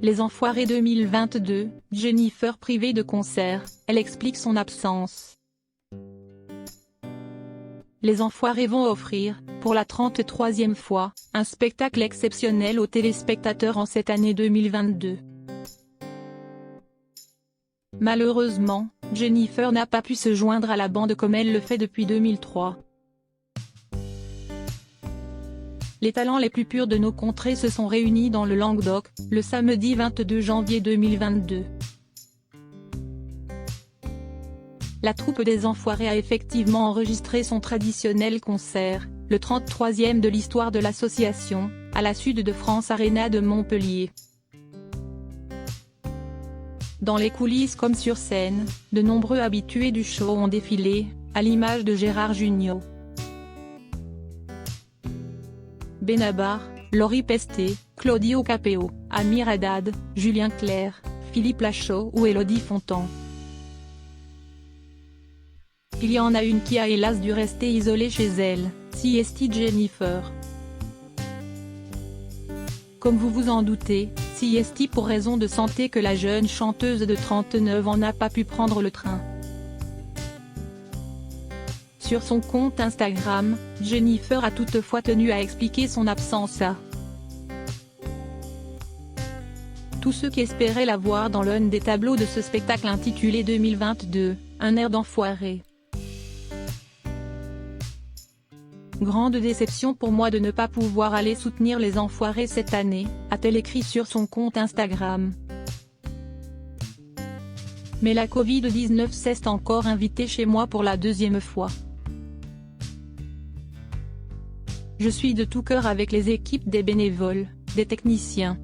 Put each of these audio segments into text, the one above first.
Les Enfoirés 2022, Jennifer privée de concert, elle explique son absence. Les Enfoirés vont offrir, pour la 33e fois, un spectacle exceptionnel aux téléspectateurs en cette année 2022. Malheureusement, Jennifer n'a pas pu se joindre à la bande comme elle le fait depuis 2003. Les talents les plus purs de nos contrées se sont réunis dans le Languedoc, le samedi 22 janvier 2022. La troupe des Enfoirés a effectivement enregistré son traditionnel concert, le 33e de l'histoire de l'association, à la Sud de France Arena de Montpellier. Dans les coulisses comme sur scène, de nombreux habitués du show ont défilé, à l'image de Gérard Jugnot, Benabar, Laurie Pestet, Claudio Capéo, Amir Haddad, Julien Clerc, Philippe Lachaud ou Élodie Fontan. Il y en a une qui a hélas dû rester isolée chez elle, CST Jennifer. Comme vous vous en doutez, CST pour raison de santé que la jeune chanteuse de 39 ans n'a pas pu prendre le train. Sur son compte Instagram, Jennifer a toutefois tenu à expliquer son absence à tous ceux qui espéraient la voir dans l'un des tableaux de ce spectacle intitulé 2022, un air d'enfoiré. Grande déception pour moi de ne pas pouvoir aller soutenir les Enfoirés cette année, a-t-elle écrit sur son compte Instagram. Mais la Covid-19 s'est encore invitée chez moi pour la deuxième fois. Je suis de tout cœur avec les équipes des bénévoles, des techniciens,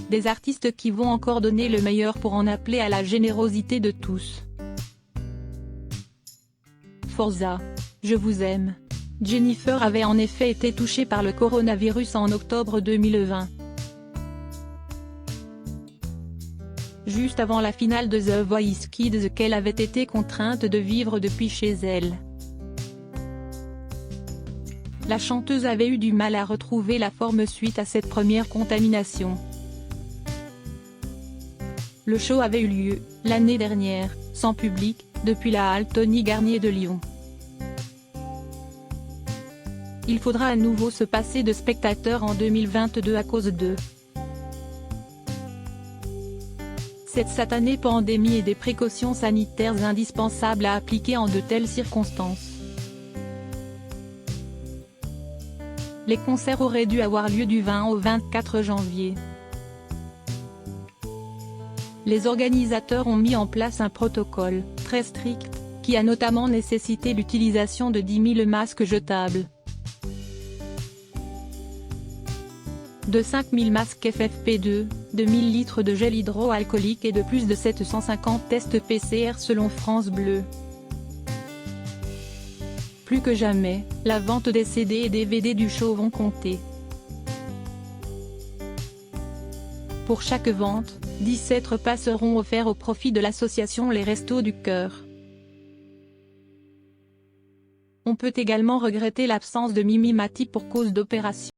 des artistes qui vont encore donner le meilleur pour en appeler à la générosité de tous. Forza, je vous aime. Jennifer avait en effet été touchée par le coronavirus en octobre 2020. Juste avant la finale de The Voice Kids qu'elle avait été contrainte de vivre depuis chez elle. La chanteuse avait eu du mal à retrouver la forme suite à cette première contamination. Le show avait eu lieu, l'année dernière, sans public, depuis la halle Tony Garnier de Lyon. Il faudra à nouveau se passer de spectateurs en 2022 à cause de cette satanée pandémie et des précautions sanitaires indispensables à appliquer en de telles circonstances. Les concerts auraient dû avoir lieu du 20 au 24 janvier. Les organisateurs ont mis en place un protocole, très strict, qui a notamment nécessité l'utilisation de 10 000 masques jetables, de 5 000 masques FFP2, de 1000 litres de gel hydroalcoolique et de plus de 750 tests PCR selon France Bleu. Plus que jamais, la vente des CD et DVD du show vont compter. Pour chaque vente, 17 repas seront offerts au profit de l'association Les Restos du Cœur. On peut également regretter l'absence de Mimi Mati pour cause d'opération.